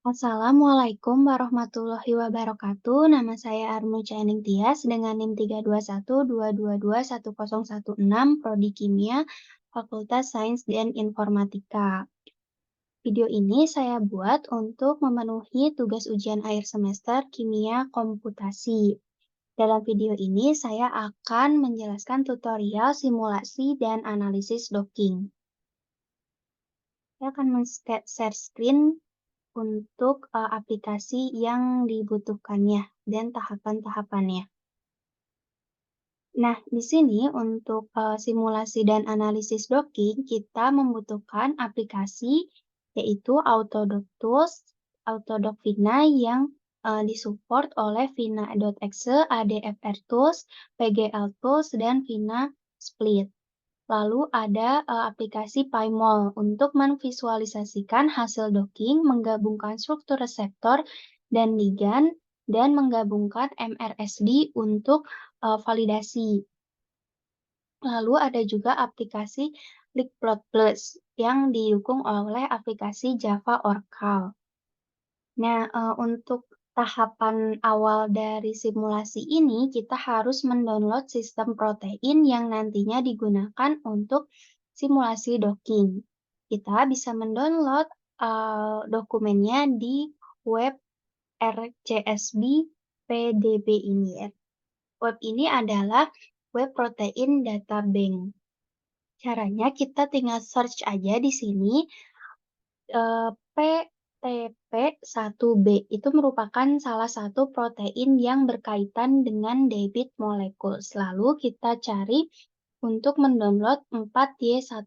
Assalamualaikum warahmatullahi wabarakatuh. Nama saya Armu Chaining Tias dengan NIM 32122210116 Prodi Kimia, Fakultas Sains dan Informatika. Video ini saya buat untuk memenuhi tugas ujian akhir semester Kimia Komputasi. Dalam video ini saya akan menjelaskan tutorial simulasi dan analisis docking. Saya akan share screen untuk aplikasi yang dibutuhkannya dan tahapan-tahapannya. Nah, di sini untuk simulasi dan analisis docking, kita membutuhkan aplikasi yaitu Autodoc Autodoc Vina yang disupport oleh Vina.exe, ADFR Tools, PGL Tools, dan Vina Split. Lalu ada aplikasi PyMol untuk memvisualisasikan hasil docking, menggabungkan struktur reseptor dan ligand, dan menggabungkan MRSD untuk validasi. Lalu ada juga aplikasi Leapplot Plus yang didukung oleh aplikasi Java Oracle. Nah, untuk tahapan awal dari simulasi ini, kita harus mendownload sistem protein yang nantinya digunakan untuk simulasi docking. Kita bisa mendownload dokumennya di web RCSB PDB ini. Web ini adalah web protein data bank. Caranya kita tinggal search aja di sini PTP1B itu merupakan salah satu protein yang berkaitan dengan debit molekul. Lalu kita cari untuk mendownload 4Y14.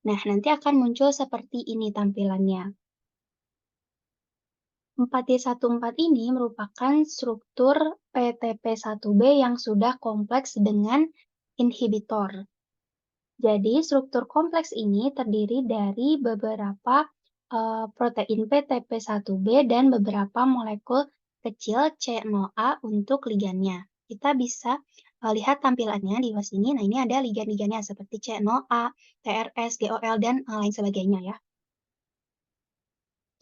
Nah, nanti akan muncul seperti ini tampilannya. 4Y14 ini merupakan struktur PTP1B yang sudah kompleks dengan inhibitor. Jadi, struktur kompleks ini terdiri dari beberapa protein PTP1B dan beberapa molekul kecil C0A untuk ligannya. Kita bisa lihat tampilannya di bawah sini. Nah, ini ada ligan-ligannya seperti C0A, TRS, GOL, dan lain sebagainya ya.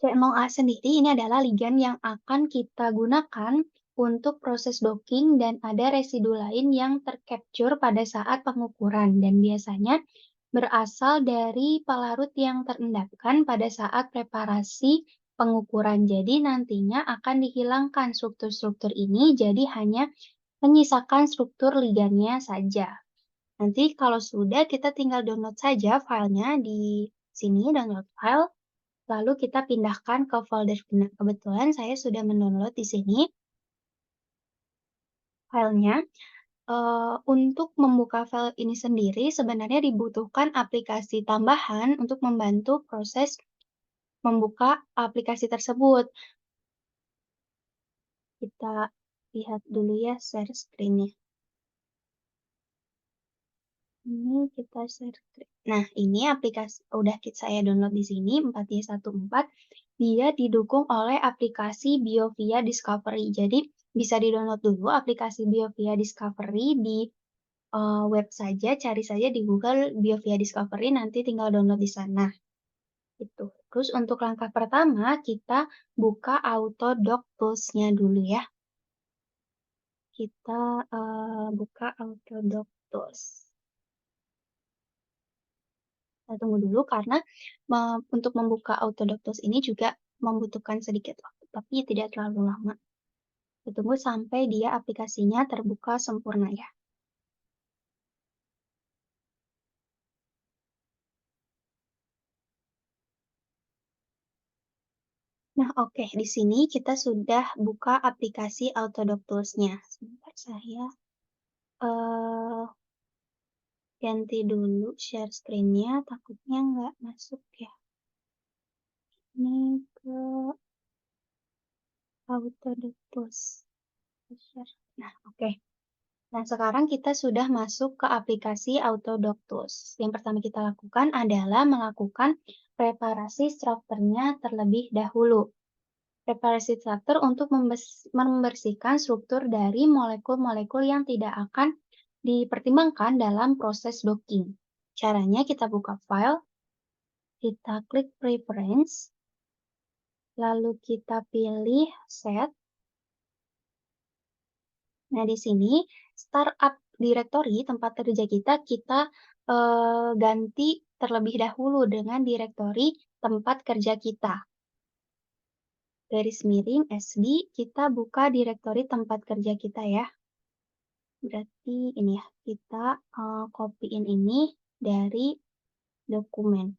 C0A sendiri ini adalah ligan yang akan kita gunakan untuk proses docking dan ada residu lain yang tercapture pada saat pengukuran dan biasanya berasal dari pelarut yang terendapkan pada saat preparasi pengukuran. Jadi nantinya akan dihilangkan struktur-struktur ini jadi hanya menyisakan struktur ligannya saja. Nanti kalau sudah kita tinggal download saja filenya di sini, download file. Lalu kita pindahkan ke folder Vina. Kebetulan saya sudah mendownload di sini filenya. Untuk membuka file ini sendiri sebenarnya dibutuhkan aplikasi tambahan untuk membantu proses membuka aplikasi tersebut. Kita lihat dulu ya share screen-nya. Ini kita share screen. Nah, ini aplikasi udah saya download di sini 4Y14. Dia didukung oleh aplikasi BioVia Discovery. Jadi bisa di-download dulu aplikasi BioVia Discovery di web saja, cari saja di Google BioVia Discovery, nanti tinggal download di sana. Itu. Terus untuk langkah pertama, kita buka Autodoc Tools-nya dulu ya. Kita buka Autodoc Tools. Kita tunggu dulu karena untuk membuka Autodoc Tools ini juga membutuhkan sedikit waktu, tapi tidak terlalu lama. Kita tunggu sampai dia aplikasinya terbuka sempurna ya. Nah, oke. Di sini kita sudah buka aplikasi Autodoc Tools-nya. Sebentar saya ganti dulu share screen-nya, takutnya nggak masuk ya. Ini ke Autodoc Tools. Nah, oke. Nah, sekarang kita sudah masuk ke aplikasi Autodoc Tools. Yang pertama kita lakukan adalah melakukan preparasi strukturnya terlebih dahulu. Preparasi struktur untuk membersihkan struktur dari molekul-molekul yang tidak akan dipertimbangkan dalam proses docking. Caranya kita buka file, kita klik preference, lalu kita pilih Set. Nah, di sini startup directory tempat kerja kita ganti terlebih dahulu dengan direktori tempat kerja kita. Garis miring SD, kita buka direktori tempat kerja kita ya. Berarti ini ya, kita copyin ini dari dokumen.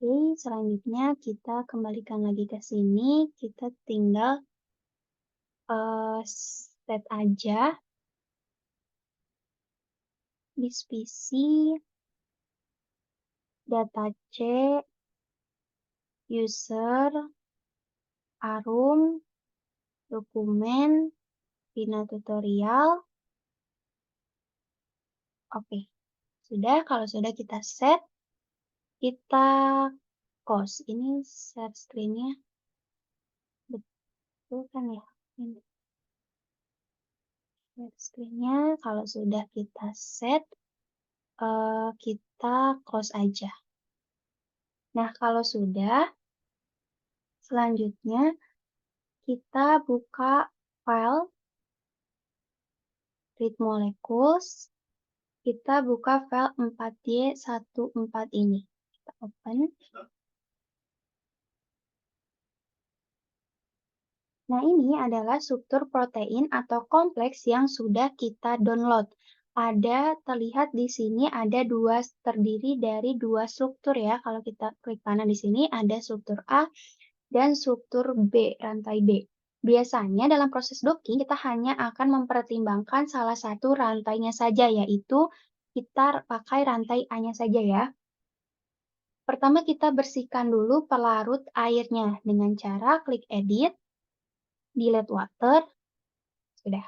Oke, selanjutnya kita kembalikan lagi ke sini, kita tinggal set aja this PC, data C, user, arum, dokumen, Vina tutorial. Oke, sudah. Kalau sudah kita set, kita close. Ini share screen-nya betul kan ya? Ini share screen-nya. Kalau sudah kita set, kita close aja. Nah, kalau sudah, selanjutnya kita buka file read molecules. Kita buka file 4Y14 ini. Kita open. Nah, ini adalah struktur protein atau kompleks yang sudah kita download. Terlihat di sini terdiri dari dua struktur ya. Kalau kita klik kanan di sini ada struktur A dan struktur B, rantai B. Biasanya dalam proses docking kita hanya akan mempertimbangkan salah satu rantainya saja, yaitu kita pakai rantai A-nya saja ya. Pertama kita bersihkan dulu pelarut airnya dengan cara klik edit, delete water, sudah.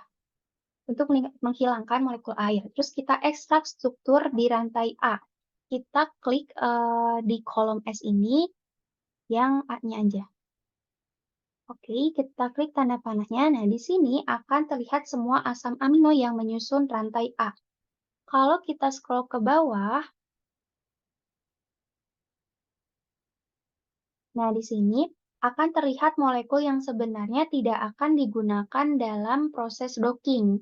Untuk menghilangkan molekul air. Terus kita ekstrak struktur di rantai A. Kita klik di kolom S ini yang A-nya aja. Oke, kita klik tanda panahnya. Nah, di sini akan terlihat semua asam amino yang menyusun rantai A. Kalau kita scroll ke bawah, nah di sini akan terlihat molekul yang sebenarnya tidak akan digunakan dalam proses docking.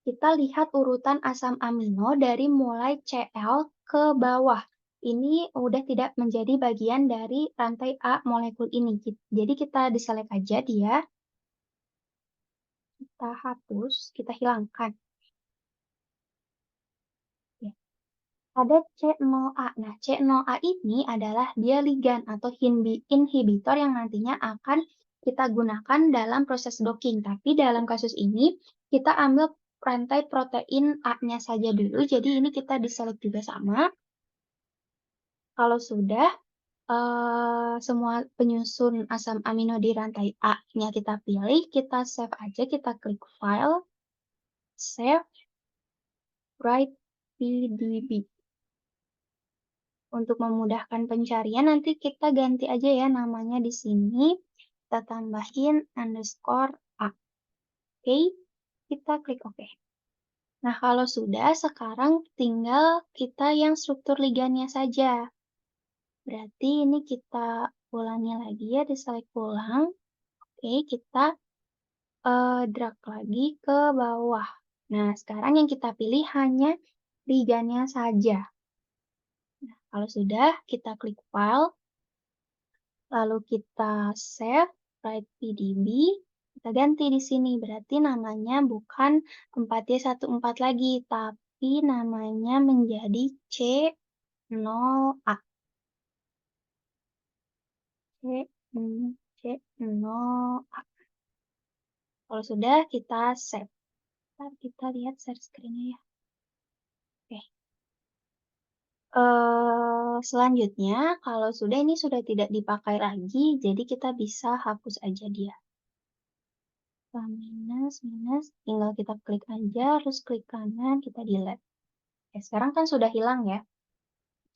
Kita lihat urutan asam amino dari mulai Cl ke bawah. Ini udah tidak menjadi bagian dari rantai A molekul ini. Jadi kita deselect aja dia. Kita hapus, kita hilangkan. Ya. Ada C0A. Nah, C0A ini adalah dia ligan atau inhibitor yang nantinya akan kita gunakan dalam proses docking. Tapi dalam kasus ini, kita ambil rantai protein A-nya saja dulu. Jadi ini kita deselect juga sama. Kalau sudah semua penyusun asam amino di rantai A-nya kita pilih, kita save aja, kita klik File, Save, Write PDB. Untuk memudahkan pencarian, nanti kita ganti aja ya namanya di sini. Kita tambahin underscore A. Oke, kita klik OK. Nah, kalau sudah, sekarang tinggal kita yang struktur ligannya saja. Berarti ini kita ulangi lagi ya, diselect ulang. Oke, kita drag lagi ke bawah. Nah, sekarang yang kita pilih hanya ligannya saja. Nah, kalau sudah, kita klik File, lalu kita save, write PDB, kita ganti di sini. Berarti namanya bukan 4Y14 lagi, tapi namanya menjadi C0A. C0A. Kalau sudah, kita save. Ntar kita lihat share screen-nya ya. Oke. Selanjutnya, kalau ini sudah tidak dipakai lagi, jadi kita bisa hapus aja dia. Minus, minus, tinggal kita klik aja, terus klik kanan, kita delete. Oke, sekarang kan sudah hilang ya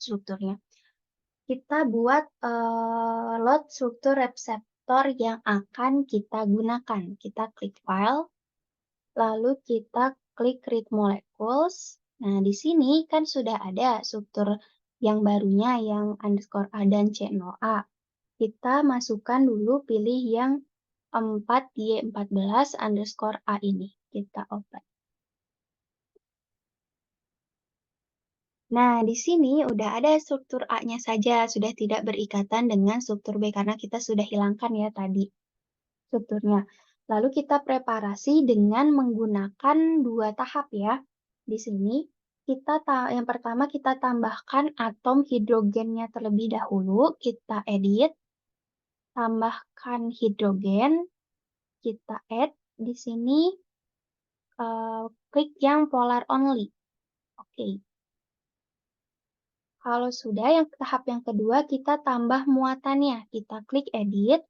strukturnya. Kita buat load struktur reseptor yang akan kita gunakan. Kita klik File, lalu kita klik Read Molecules. Nah, di sini kan sudah ada struktur Yang barunya yang underscore A dan C0A. Kita masukkan dulu pilih yang 4Y14 underscore A ini. Kita open. Nah, di sini udah ada struktur A-nya saja, sudah tidak berikatan dengan struktur B karena kita sudah hilangkan ya tadi strukturnya. Lalu kita preparasi dengan menggunakan dua tahap ya. Di sini yang pertama kita tambahkan atom hidrogennya terlebih dahulu, kita edit, tambahkan hidrogen, kita add di sini klik yang polar only. Oke. Kalau sudah, yang tahap yang kedua kita tambah muatannya. Kita klik edit,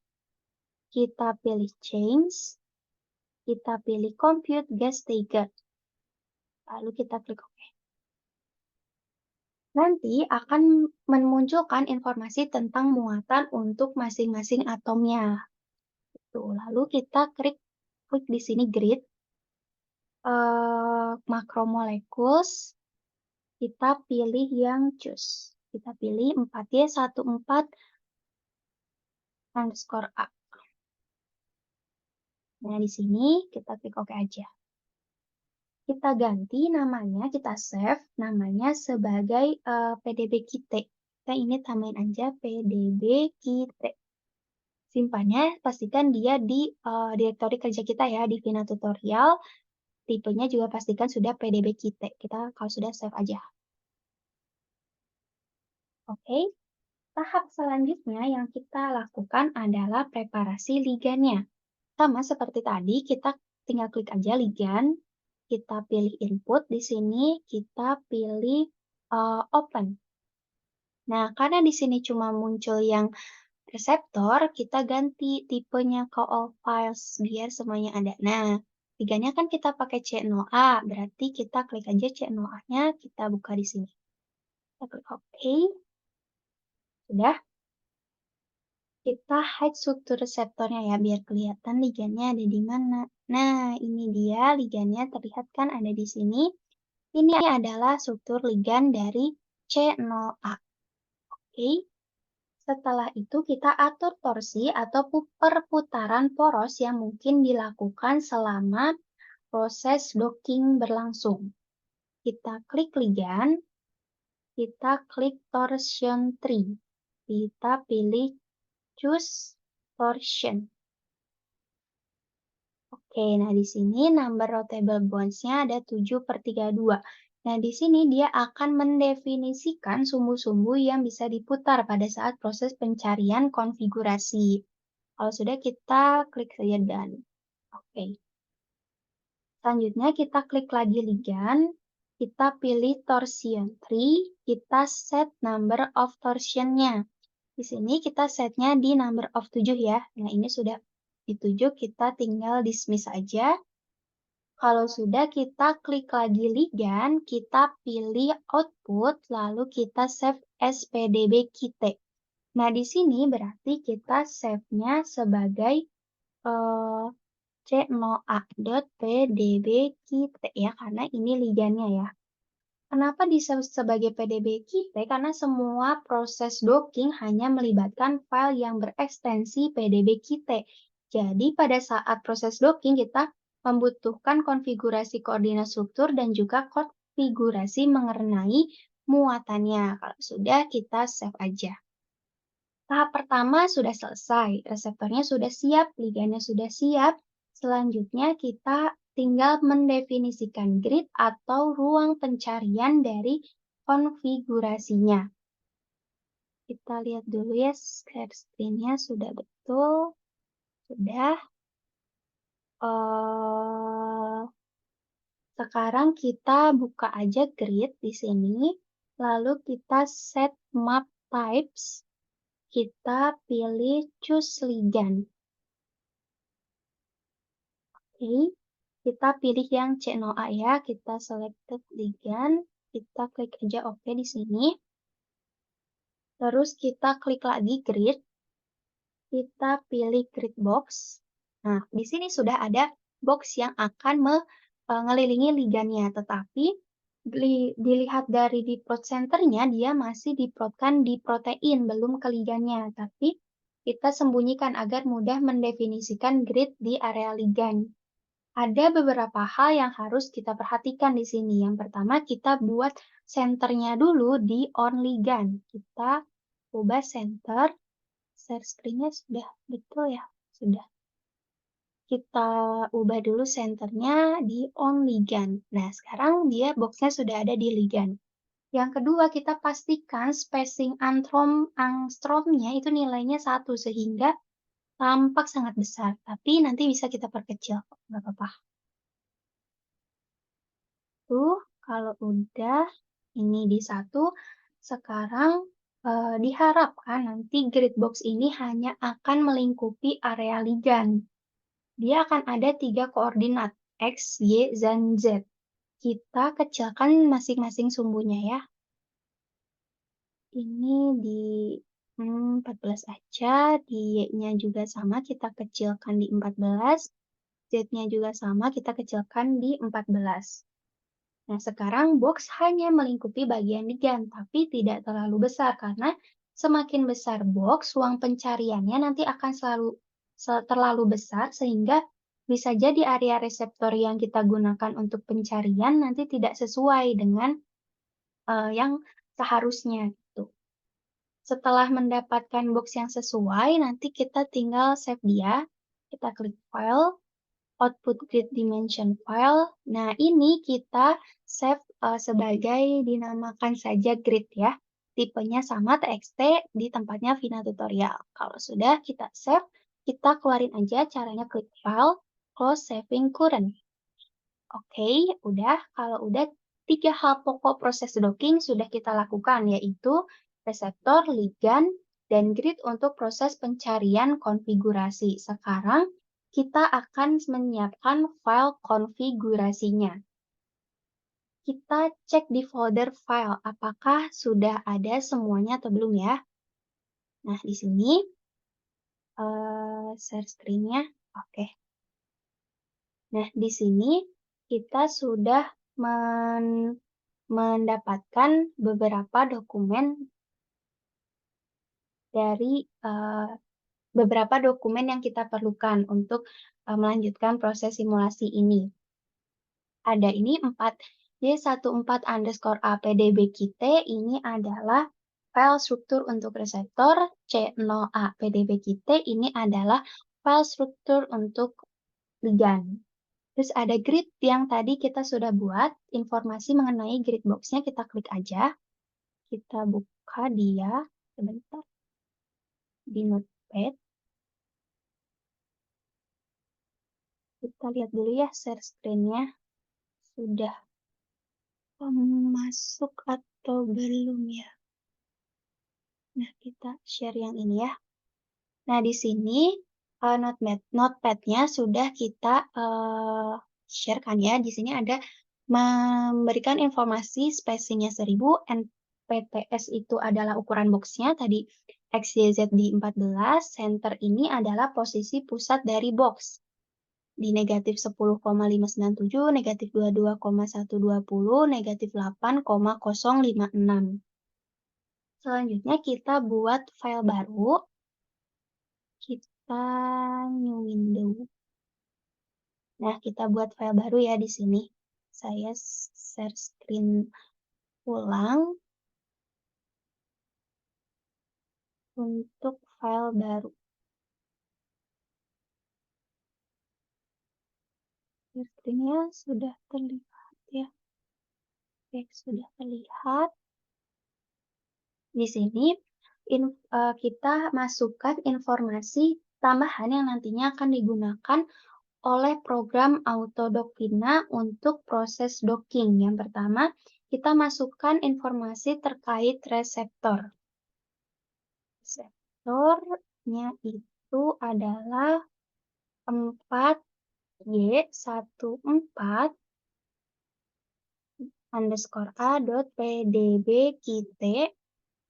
kita pilih change, kita pilih compute gas tiger. Lalu kita klik OK. Nanti akan memunculkan informasi tentang muatan untuk masing-masing atomnya. Tuh, lalu kita klik di sini grid, macromolecules, kita pilih yang choose. Kita pilih 4Y14 underscore A. Nah, di sini kita klik OK aja. Kita ganti namanya, kita save namanya sebagai PDB Kite. Kita ini tambahin aja PDB Kite. Simpannya, pastikan dia di direktori kerja kita ya, di Vina Tutorial. Tipenya juga pastikan sudah PDB Kite. Kita kalau sudah save aja. Oke. Tahap selanjutnya yang kita lakukan adalah preparasi ligannya. Sama seperti tadi, kita tinggal klik aja ligan, kita pilih input di sini, kita pilih open. Nah, karena di sini cuma muncul yang reseptor, kita ganti tipenya ke all files biar semuanya ada. Nah, ligannya kan kita pakai C0A, berarti kita klik aja C0A-nya, kita buka di sini. Kita klik OK. Sudah. Kita hide struktur reseptornya ya, biar kelihatan ligannya ada di mana. Nah, ini dia ligannya terlihat kan ada di sini. Ini adalah struktur ligan dari C0A. Oke. Setelah itu kita atur torsi atau perputaran poros yang mungkin dilakukan selama proses docking berlangsung. Kita klik ligan, kita klik torsion tree. Kita pilih choose torsion. Oke, nah di sini number rotatable bonds-nya ada 7/32. Nah, di sini dia akan mendefinisikan sumbu-sumbu yang bisa diputar pada saat proses pencarian konfigurasi. Kalau sudah, kita klik saja done. Oke. Selanjutnya kita klik lagi ligan, kita pilih torsion tree, kita set number of torsion-nya. Di sini kita setnya di number of 7 ya. Nah, ini sudah di 7, kita tinggal dismiss aja. Kalau sudah, kita klik lagi ligan, kita pilih output, lalu kita save as PDB Kite. Nah, di sini berarti kita save-nya sebagai C0A.pdb Kite ya, karena ini ligannya ya. Kenapa disebut sebagai PDB Kite? Karena semua proses docking hanya melibatkan file yang berekstensi PDB Kite. Jadi pada saat proses docking kita membutuhkan konfigurasi koordinat struktur dan juga konfigurasi mengenai muatannya. Kalau sudah, kita save aja. Tahap pertama sudah selesai, reseptornya sudah siap, ligannya sudah siap. Selanjutnya kita tinggal mendefinisikan grid atau ruang pencarian dari konfigurasinya. Kita lihat dulu ya, share screen-nya sudah betul. Sudah. Sekarang kita buka aja grid di sini, lalu kita set map types, kita pilih choose ligan. Oke, kita pilih yang C0A ya, kita selected ligan, kita klik aja OK di sini. Terus kita klik lagi grid, kita pilih grid box. Nah, di sini sudah ada box yang akan mengelilingi ligannya, tetapi Dilihat dari diploid centernya, dia masih diplotkan di protein, belum ke ligannya. Tapi kita sembunyikan agar mudah mendefinisikan grid di area ligan. Ada beberapa hal yang harus kita perhatikan di sini. Yang pertama, kita buat senternya dulu di on ligan. Kita ubah center. Share screen-nya sudah betul ya? Sudah. Kita ubah dulu senternya di on ligan. Nah, sekarang dia boxnya sudah ada di ligan. Yang kedua, kita pastikan spacing angstromnya itu nilainya 1 sehingga tampak sangat besar. Tapi nanti bisa kita perkecil kok, nggak apa-apa. Tuh, kalau udah ini di 1, sekarang diharapkan nanti grid box ini hanya akan melingkupi area ligan. Dia akan ada 3 koordinat, X, Y, dan Z. Kita kecilkan masing-masing sumbunya ya. Ini di 14 aja, di Y-nya juga sama, kita kecilkan di 14. Z-nya juga sama, kita kecilkan di 14. Nah, sekarang box hanya melingkupi bagian ligan, tapi tidak terlalu besar karena semakin besar box, ruang pencariannya nanti akan terlalu besar sehingga bisa jadi area reseptor yang kita gunakan untuk pencarian nanti tidak sesuai dengan yang seharusnya gitu. Setelah mendapatkan box yang sesuai, nanti kita tinggal save dia. Kita klik File, Output Grid Dimension File. Nah, ini kita save sebagai dinamakan saja grid ya. Tipenya sama TXT, di tempatnya Vina Tutorial. Kalau sudah kita save, kita keluarin aja, caranya klik File, Close Saving Current. Oke, udah. Kalau udah, 3 hal pokok proses docking sudah kita lakukan, yaitu reseptor, ligan, dan grid untuk proses pencarian konfigurasi. Sekarang, kita akan menyiapkan file konfigurasinya. Kita cek di folder file, apakah sudah ada semuanya atau belum ya. Nah, di sini, share screen-nya. Oke. Nah, di sini kita sudah mendapatkan beberapa dokumen dari beberapa dokumen yang kita perlukan untuk melanjutkan proses simulasi ini. Ada ini 4Y14_A PDB Kite, ini adalah file struktur untuk reseptor, C0A PDB Kite, ini adalah file struktur untuk ligan. Terus ada grid yang tadi kita sudah buat, informasi mengenai grid box-nya kita klik aja. Kita buka dia, sebentar, di Notepad. Kita lihat dulu ya share screen-nya. Sudah masuk atau belum ya? Nah, kita share yang ini ya. Nah, di sini Notepad-nya sudah kita share kan ya. Di sini ada memberikan informasi spacing-nya 1000, NPTS itu adalah ukuran box-nya, tadi XYZ di 14, center ini adalah posisi pusat dari box. Di negatif 10,597, negatif 22,120, negatif 8,056. Selanjutnya kita buat file baru. Kita new window. Nah, kita buat file baru ya di sini. Saya share screen ulang untuk file baru. Screen-nya sudah terlihat ya. Oke, sudah terlihat. Di sini kita masukkan informasi tambahan yang nantinya akan digunakan oleh program Autodock Vina untuk proses docking. Yang pertama, kita masukkan informasi terkait reseptor. Reseptornya itu adalah 4Y14_A.pdb_kite.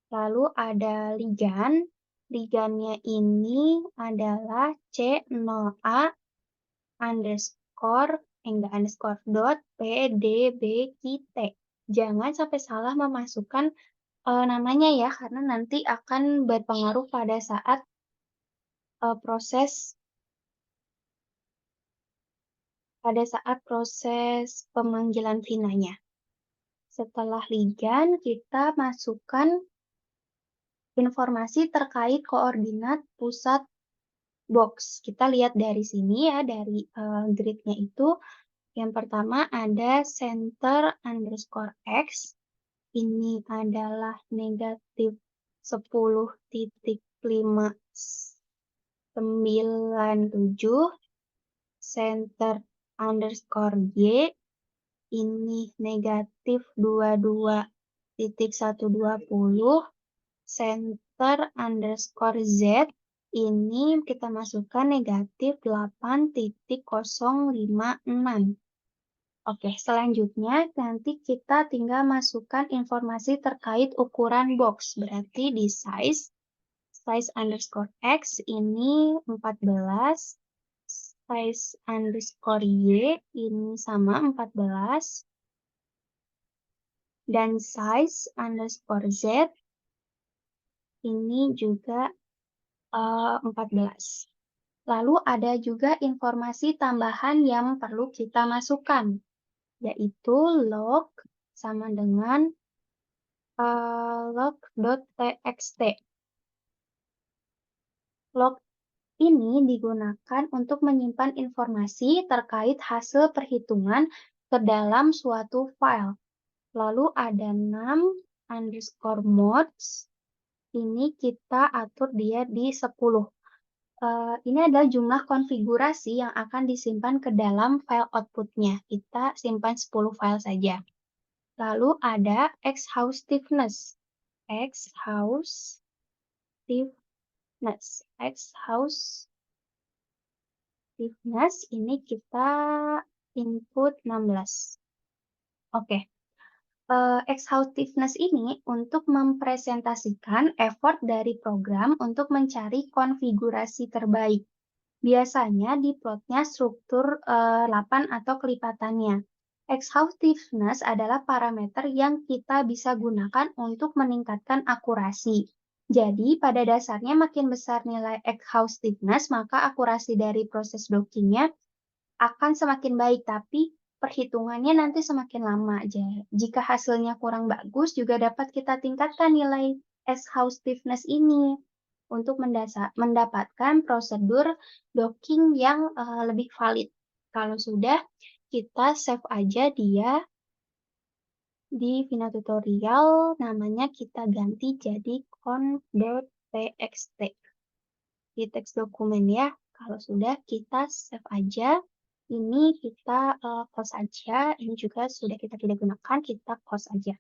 Lalu ada ligan. Ligannya ini adalah C0A underscore, enggak underscore, dot pdb kite. Jangan sampai salah memasukkan, namanya ya, karena nanti akan berpengaruh proses proses pemanggilan VINA-nya. Setelah ligan, kita masukkan informasi terkait koordinat pusat box. Kita lihat dari sini ya, dari, grid-nya itu, yang pertama ada center underscore X, ini adalah negatif 10,597, center underscore Y, ini negatif 22,120, center underscore Z, ini kita masukkan negatif 8,056. Oke, selanjutnya nanti kita tinggal masukkan informasi terkait ukuran box. Berarti di size underscore X ini 14, size underscore Y ini sama 14, dan size underscore Z ini juga 14. Lalu ada juga informasi tambahan yang perlu kita masukkan, yaitu log sama dengan log.txt. Log ini digunakan untuk menyimpan informasi terkait hasil perhitungan ke dalam suatu file. Lalu ada num underscore mods, ini kita atur dia di 10. Ini adalah jumlah konfigurasi yang akan disimpan ke dalam file output-nya. Kita simpan 10 file saja. Lalu ada exhaustiveness. Exhaustiveness ini kita input 16. Oke. Exhaustiveness ini untuk mempresentasikan effort dari program untuk mencari konfigurasi terbaik. Biasanya di plotnya struktur 8 atau kelipatannya. Exhaustiveness adalah parameter yang kita bisa gunakan untuk meningkatkan akurasi. Jadi, pada dasarnya makin besar nilai exhaustiveness, maka akurasi dari proses dockingnya akan semakin baik, tapi perhitungannya nanti semakin lama aja. Jika hasilnya kurang bagus, juga dapat kita tingkatkan nilai exhaustiveness ini untuk mendapatkan prosedur docking yang lebih valid. Kalau sudah, kita save aja dia di Vina Tutorial, namanya kita ganti jadi conf.txt di teks dokumen ya. Kalau sudah, kita save aja. Ini kita close aja. Ini juga sudah kita tidak gunakan, kita close aja.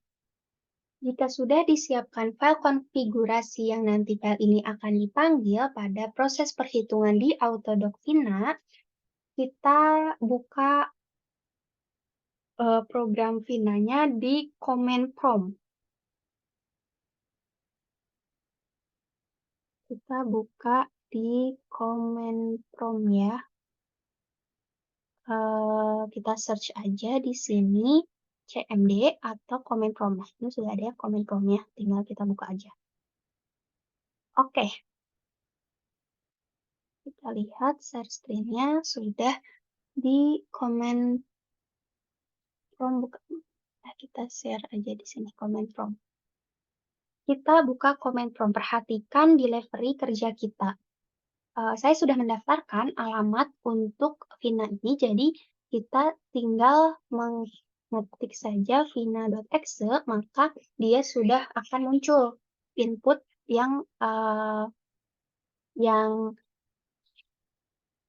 Jika sudah disiapkan file konfigurasi yang nanti file ini akan dipanggil pada proses perhitungan di Autodoc Vina, kita buka program Vina-nya di command prompt. Kita buka di command prompt ya. Kita search aja di sini CMD atau command prompt. Nah, ini sudah ada ya command prompt-nya, tinggal kita buka aja. Oke, kita lihat share screen-nya sudah di command prompt. Nah, kita share aja di sini command prompt. Kita buka command prompt, perhatikan delivery kerja kita. Saya sudah mendaftarkan alamat untuk Vina ini, jadi kita tinggal mengetik saja vina.exe, maka dia sudah akan muncul input yang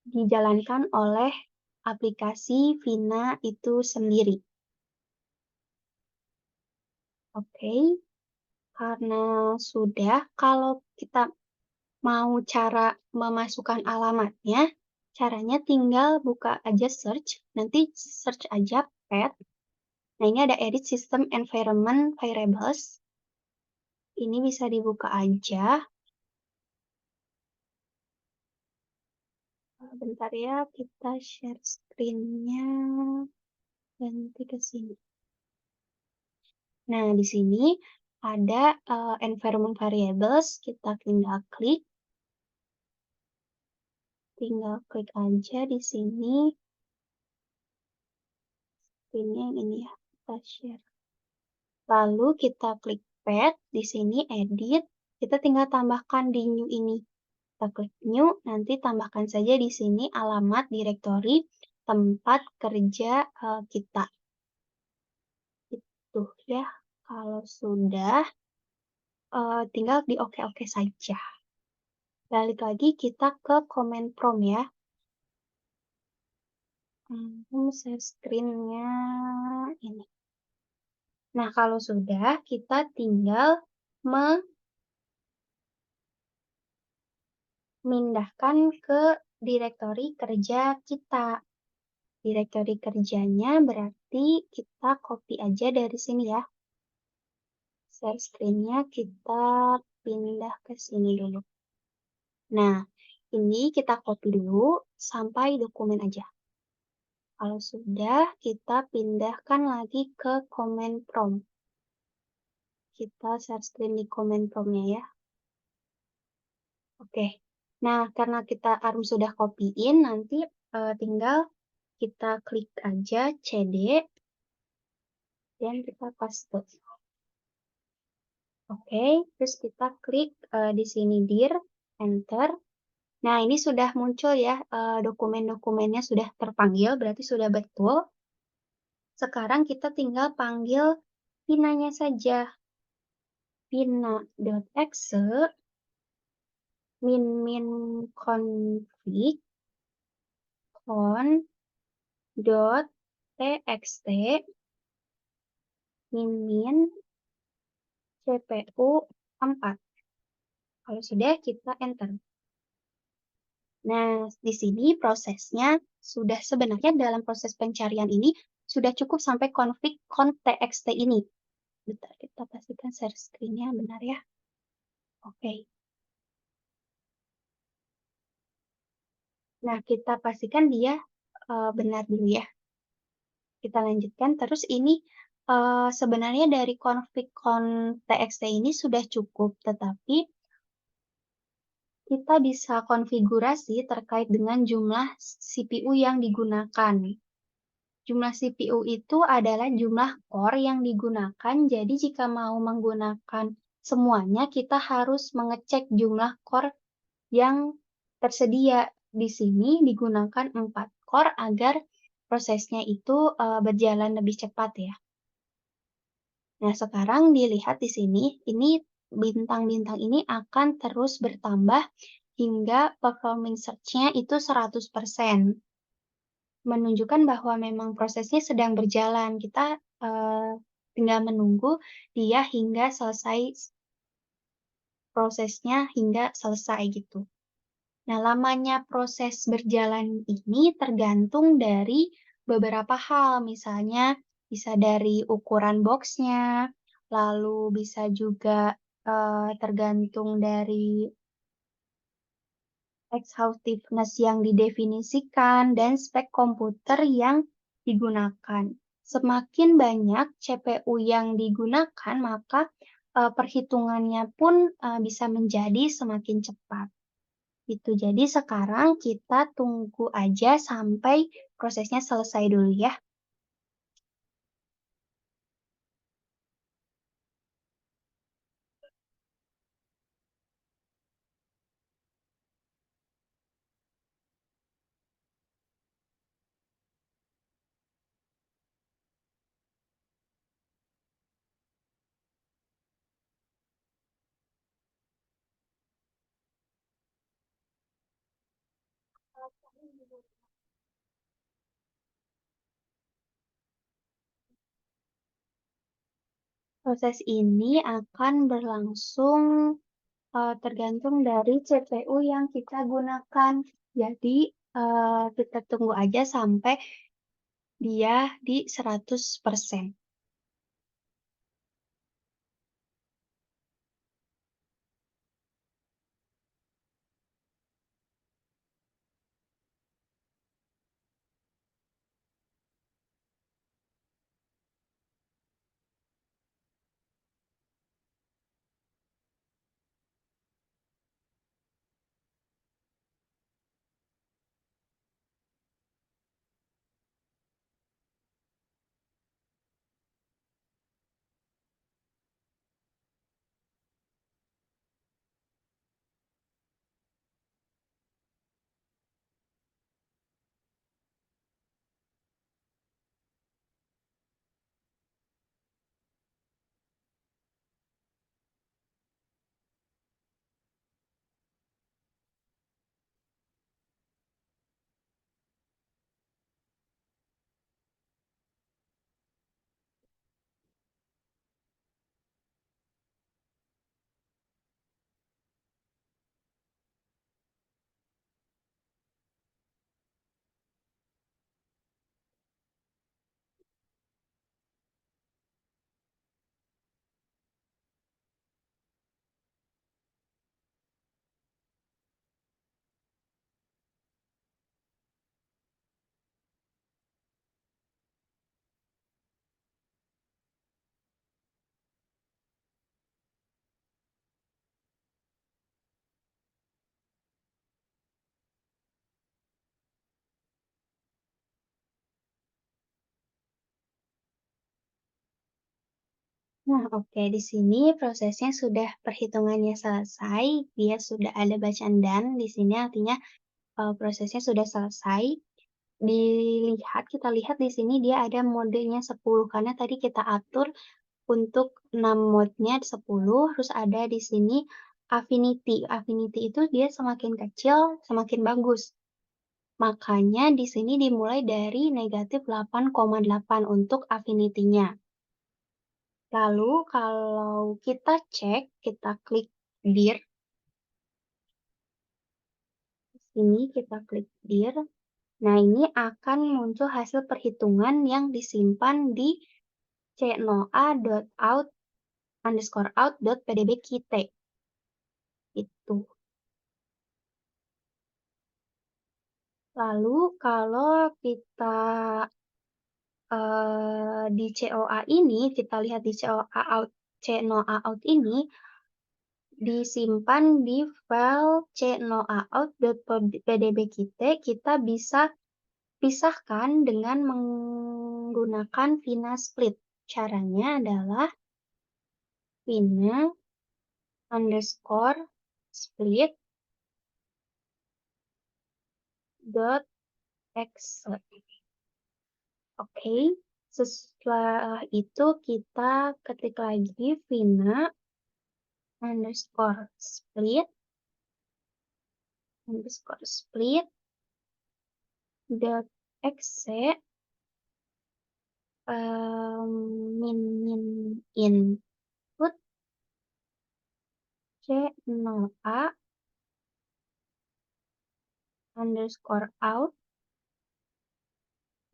dijalankan oleh aplikasi Vina itu sendiri. Oke, karena sudah, kalau kita mau cara memasukkan alamatnya, caranya tinggal buka aja search, nanti search aja path. Nah, ini ada edit system environment variables. Ini bisa dibuka aja. Bentar ya, kita share screen-nya. Ganti ke sini. Nah, di sini ada, environment variables, kita tinggal klik aja di sini, ini yang ini ya, kita share. Lalu kita klik Path, di sini Edit, kita tinggal tambahkan di New ini. Kita klik New, nanti tambahkan saja di sini alamat direktori tempat kerja, kita. Itu ya. Kalau sudah, tinggal di oke-oke saja. Balik lagi kita ke comment prompt ya. Share screen-nya ini. Nah, kalau sudah, kita tinggal memindahkan ke direktori kerja kita. Direktori kerjanya berarti kita copy aja dari sini ya. Share screen-nya kita pindah ke sini dulu. Nah, ini kita copy dulu sampai dokumen aja. Kalau sudah, kita pindahkan lagi ke comment prompt. Kita share screen di comment prompt-nya ya. Oke. Nah, karena kita Arum sudah copy-in, nanti tinggal kita klik aja CD dan kita paste. Oke, terus kita klik di sini dir, enter. Nah, ini sudah muncul ya, dokumen-dokumennya sudah terpanggil, berarti sudah betul. Sekarang kita tinggal panggil pinanya saja. Pina.exe min config con.txt min CPU 4. Kalau sudah, kita enter. Nah, di sini prosesnya sudah sebenarnya dalam proses pencarian ini sudah cukup sampai config con.txt ini. Bentar, kita pastikan share screen-nya benar ya. Oke. Nah, kita pastikan dia benar dulu ya. Kita lanjutkan. Terus ini sebenarnya dari config con.txt ini sudah cukup, tetapi kita bisa konfigurasi terkait dengan jumlah CPU yang digunakan. Jumlah CPU itu adalah jumlah core yang digunakan, jadi jika mau menggunakan semuanya, kita harus mengecek jumlah core yang tersedia. Di sini digunakan 4 core agar prosesnya itu berjalan lebih cepat ya. Nah, sekarang dilihat di sini, ini bintang-bintang ini akan terus bertambah hingga performance search-nya itu 100%. Menunjukkan bahwa memang prosesnya sedang berjalan. Kita tinggal menunggu dia hingga selesai prosesnya hingga selesai gitu. Nah, lamanya proses berjalan ini tergantung dari beberapa hal, misalnya bisa dari ukuran boxnya, lalu bisa juga tergantung dari exhaustiveness yang didefinisikan, dan spek komputer yang digunakan. Semakin banyak CPU yang digunakan, maka perhitungannya pun bisa menjadi semakin cepat. Itu. Jadi sekarang kita tunggu aja sampai prosesnya selesai dulu ya. Proses ini akan berlangsung tergantung dari CPU yang kita gunakan. Jadi, kita tunggu aja sampai dia di 100%. Nah, oke, di sini prosesnya sudah perhitungannya selesai, dia sudah ada bacaan dan di sini artinya, prosesnya sudah selesai. Kita lihat di sini dia ada modenya 10 karena tadi kita atur untuk 6 mode-nya 10, terus ada di sini affinity. Affinity itu dia semakin kecil, semakin bagus. Makanya di sini dimulai dari negatif 8,8 untuk affinity-nya. Lalu kalau kita cek, kita klik dir, sini kita klik dir. Nah, ini akan muncul hasil perhitungan yang disimpan di c0a.out_out.pdbkite. Itu. Lalu kalau kita di COA ini, kita lihat di COA out, C0A out ini disimpan di file c0a_out.pdbkite, kita bisa pisahkan dengan menggunakan Vina Split. Caranya adalah Vina underscore split dot exe. Oke, setelah itu kita ketik lagi Vina underscore split dot exe min input c0a underscore out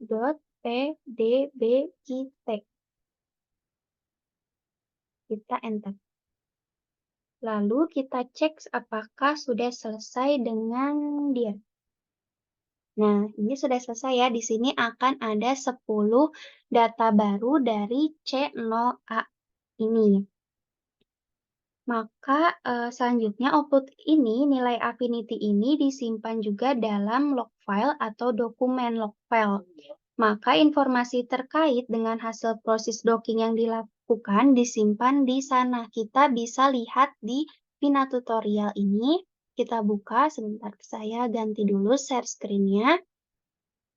dot pdbkite. Kita enter. Lalu kita cek apakah sudah selesai dengan dia. Nah, ini sudah selesai ya. Di sini akan ada 10 data baru dari C0A ini. Maka selanjutnya output ini, nilai affinity ini disimpan juga dalam log file atau dokumen log file. Maka informasi terkait dengan hasil proses docking yang dilakukan disimpan di sana. Kita bisa lihat di Vina tutorial ini. Kita buka, sebentar saya ganti dulu share screen-nya.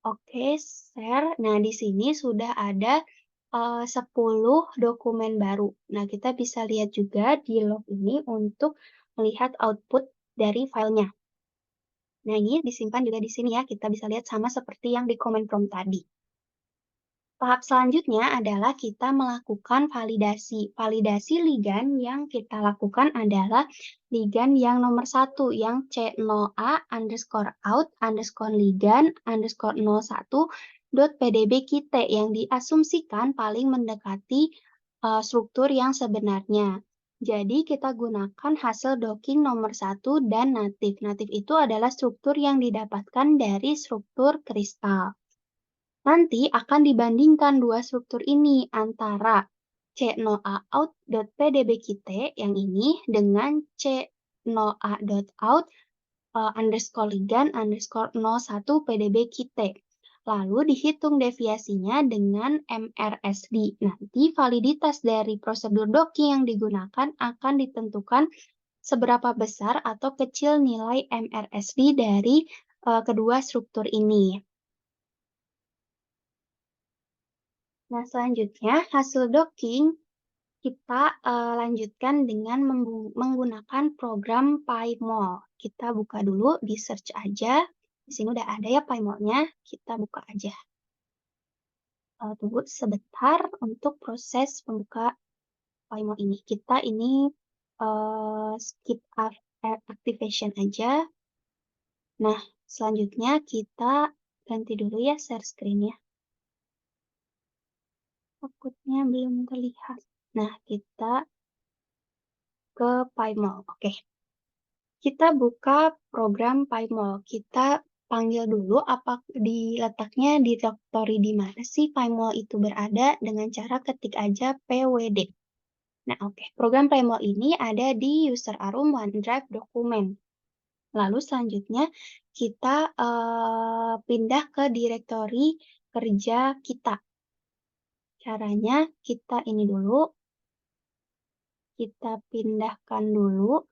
Oke, share. Nah, di sini sudah ada 10 dokumen baru. Nah, kita bisa lihat juga di log ini untuk melihat output dari filenya. Nah, ini disimpan juga di sini ya. Kita bisa lihat sama seperti yang di command prompt tadi. Tahap selanjutnya adalah kita melakukan validasi. Validasi ligan yang kita lakukan adalah ligan yang nomor 1, yang C0A underscore out underscore ligan underscore 01 .pdbkite yang diasumsikan paling mendekati struktur yang sebenarnya. Jadi kita gunakan hasil docking nomor 1 dan natif. Natif itu adalah struktur yang didapatkan dari struktur kristal. Nanti akan dibandingkan dua struktur ini antara c0a_out.pdbkite yang ini dengan c0a.out underscore ligan underscore 01 pdbkite. Lalu dihitung deviasinya dengan MRSD. Nanti validitas dari prosedur docking yang digunakan akan ditentukan seberapa besar atau kecil nilai MRSD dari kedua struktur ini. Nah, selanjutnya hasil docking kita lanjutkan dengan menggunakan program PyMol. Kita buka dulu di search aja. Di sini udah ada ya PyMol-nya. Kita buka aja. Tunggu sebentar untuk proses membuka PyMol ini. Kita ini skip activation aja. Nah, selanjutnya kita ganti dulu ya share screen-nya. Takutnya belum terlihat. Nah, kita ke PyMol. Oke. Kita buka program PyMol. Kita panggil dulu apa diletaknya di directory di mana sih PyMol itu berada dengan cara ketik aja pwd. Nah, oke. Program PyMol ini ada di user arum OneDrive dokumen. Lalu selanjutnya kita pindah ke directory kerja kita. Caranya kita ini dulu. kita pindahkan dulu,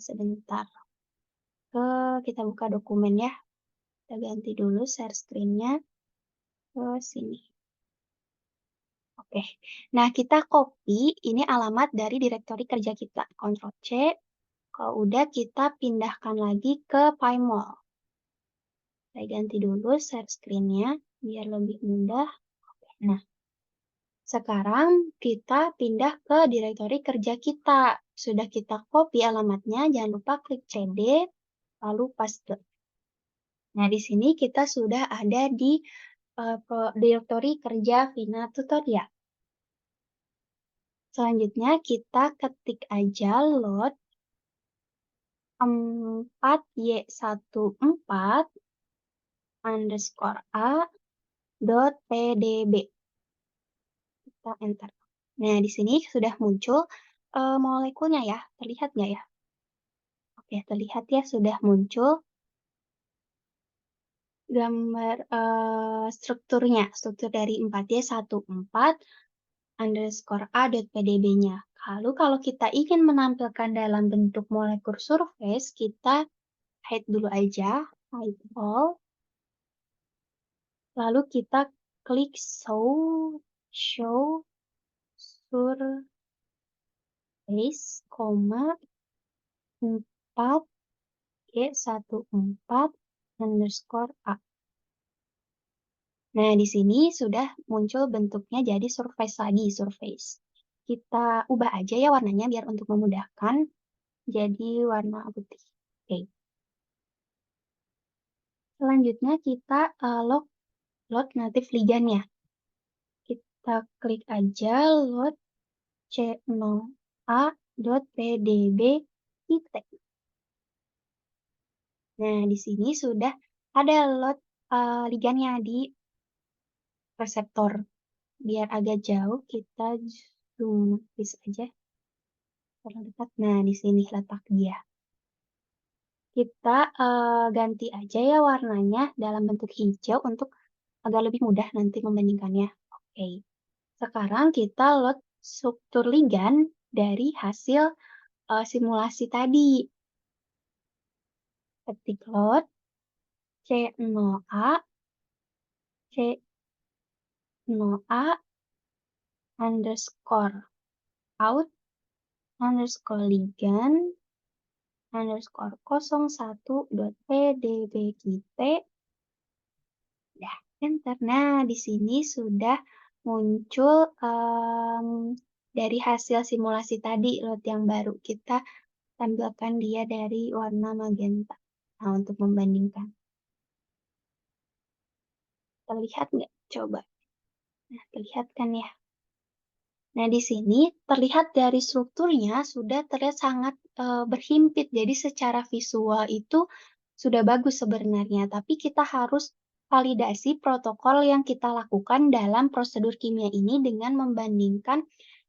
sebentar kita buka dokumen ya, kita ganti dulu share screen-nya ke sini. Oke, nah kita copy ini alamat dari direktori kerja kita, Ctrl C, kalau udah kita pindahkan lagi ke PyMol. Saya ganti dulu share screen-nya biar lebih mudah. Nah, sekarang kita pindah ke direktori kerja kita. Sudah kita copy alamatnya, jangan lupa klik CD, lalu paste. Nah, di sini kita sudah ada di direktori kerja Vina Tutorial. Selanjutnya kita ketik aja load 4Y14 underscore A dot pdb. Kita enter. Nah, di sini sudah muncul molekulnya ya. Terlihat nggak ya? Oke, terlihat ya sudah muncul gambar strukturnya. Struktur dari 4Y14 underscore A.pdb-nya. Lalu kalau kita ingin menampilkan dalam bentuk molekul surface, kita hide dulu aja, hide all. Lalu kita klik show surface, 4Y14 underscore A. Nah, di sini sudah muncul bentuknya jadi surface lagi, surface. Kita ubah aja ya warnanya biar untuk memudahkan. Jadi warna putih. Oke. Selanjutnya kita load native ligandnya. Kita klik aja load c0a.pdb titik. Nah, di sini sudah ada load ligandnya di reseptor. Biar agak jauh, kita zoom please aja. Terlalu dekat. Nah, di sini letak dia. Kita ganti aja ya warnanya dalam bentuk hijau untuk agak lebih mudah nanti membandingkannya. Oke. Sekarang kita load struktur ligand dari hasil simulasi tadi. Ketik load C0A C0A underscore out underscore ligand underscore 01.pdb kita. Dah, enter. Nah, di sini sudah muncul dari hasil simulasi tadi, load yang baru. Kita tampilkan dia dari warna magenta. Nah, untuk membandingkan. Terlihat nggak? Coba. Nah, terlihat kan ya? Nah, di sini terlihat dari strukturnya sudah terlihat sangat berhimpit. Jadi secara visual itu sudah bagus sebenarnya, tapi kita harus validasi protokol yang kita lakukan dalam prosedur kimia ini dengan membandingkan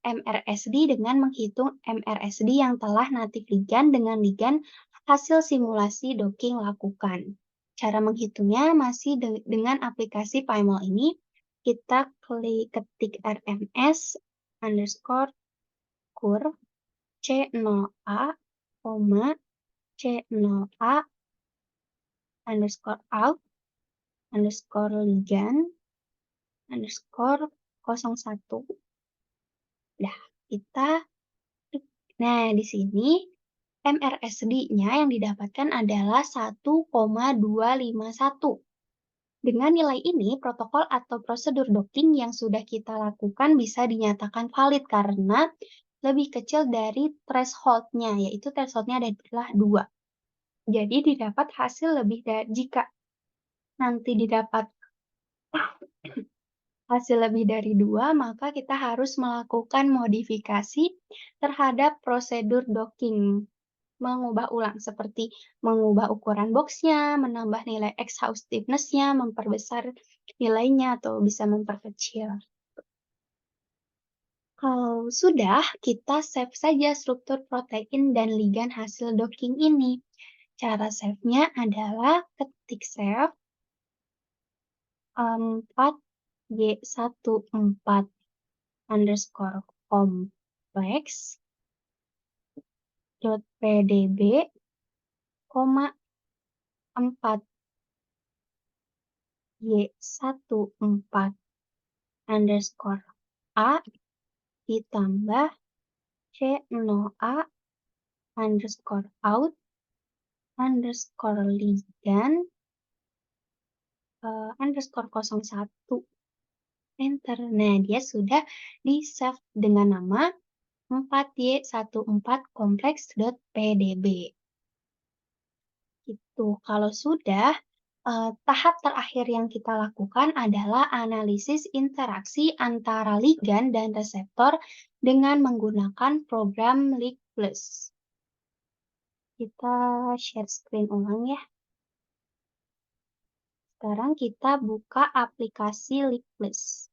MRSD dengan menghitung MRSD yang telah native ligand dengan ligand hasil simulasi docking lakukan. Cara menghitungnya masih dengan aplikasi PyMol ini. Kita ketik RMS underscore kur C0A, C0A underscore out underscore ligand underscore 01. Nah, kita nah di sini MRSD-nya yang didapatkan adalah 1,251. Dengan nilai ini, protokol atau prosedur docking yang sudah kita lakukan bisa dinyatakan valid karena lebih kecil dari threshold-nya, yaitu threshold-nya adalah 2. Jadi didapat hasil lebih dari, jika nanti didapat hasil lebih dari 2, maka kita harus melakukan modifikasi terhadap prosedur docking. Mengubah ulang seperti mengubah ukuran boxnya, menambah nilai exhaustiveness-nya, memperbesar nilainya, atau bisa memperkecil. Kalau sudah, kita save saja struktur protein dan ligand hasil docking ini. Cara save-nya adalah ketik save 4Y14 underscore com. complex.pdb, 4y14 a ditambah c0a underscore out underscore ligan underscore 01. Enter. Nah, dia sudah di-save dengan nama 4y14 complex.pdb. Gitu. Kalau sudah, tahap terakhir yang kita lakukan adalah analisis interaksi antara ligan dan reseptor dengan menggunakan program LigPlus. Kita share screen ulang ya. Sekarang kita buka aplikasi LigPlus.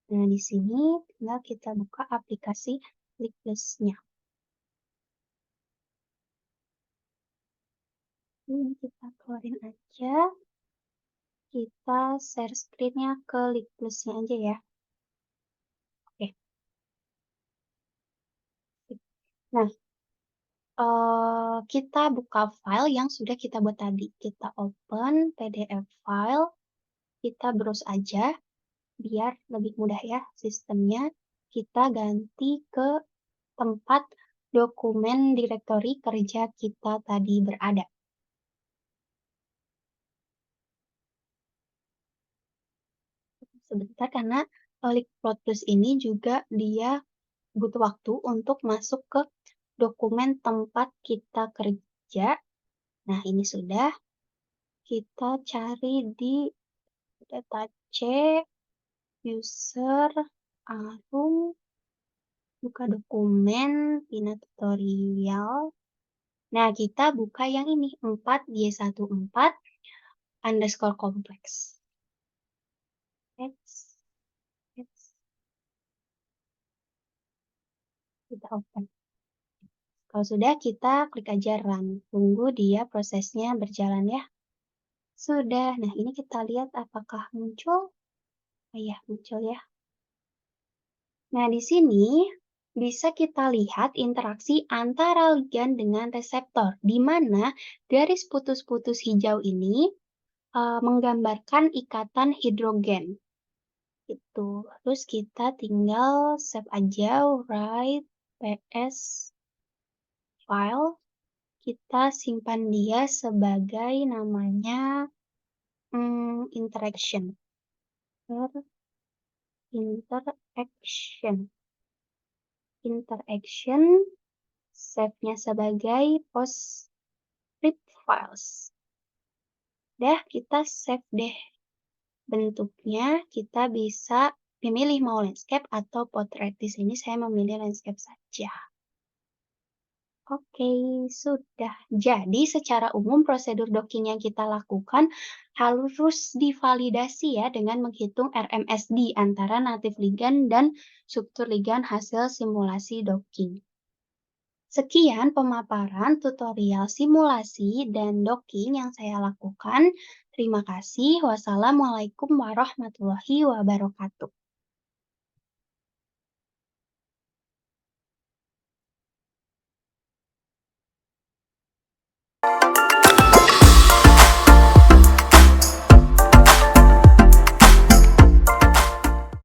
Nah, di sini tinggal kita buka aplikasi LigPlus-nya. Ini kita keluarin aja. Kita share screen-nya ke LigPlus-nya aja ya. Oke. Nah, kita buka file yang sudah kita buat tadi. Kita open PDF file, kita browse aja, biar lebih mudah ya sistemnya. Kita ganti ke tempat dokumen direktori kerja kita tadi berada. Sebentar, karena LigPlus ini juga dia butuh waktu untuk masuk ke dokumen tempat kita kerja. Nah, ini sudah. Kita cari di data C, user, Arum, buka dokumen, Pina tutorial. Nah, kita buka yang ini, 4y14 underscore complex. Kita open. Kalau sudah, kita klik aja run. Tunggu dia prosesnya berjalan ya. Sudah. Nah, ini kita lihat apakah muncul. Oh iya, muncul ya. Nah, di sini bisa kita lihat interaksi antara ligan dengan reseptor, di mana garis putus-putus hijau ini menggambarkan ikatan hidrogen. Itu. Terus kita tinggal save aja, write ps file. Kita simpan dia sebagai namanya interaction. Interaction, save-nya sebagai PostScript files. Dah, kita save deh. Bentuknya kita bisa memilih mau landscape atau portrait. Di sini saya memilih landscape saja. Oke, sudah. Jadi secara umum prosedur docking yang kita lakukan harus divalidasi ya dengan menghitung RMSD antara native ligand dan struktur ligand hasil simulasi docking. Sekian pemaparan tutorial simulasi dan docking yang saya lakukan. Terima kasih. Wassalamualaikum warahmatullahi wabarakatuh.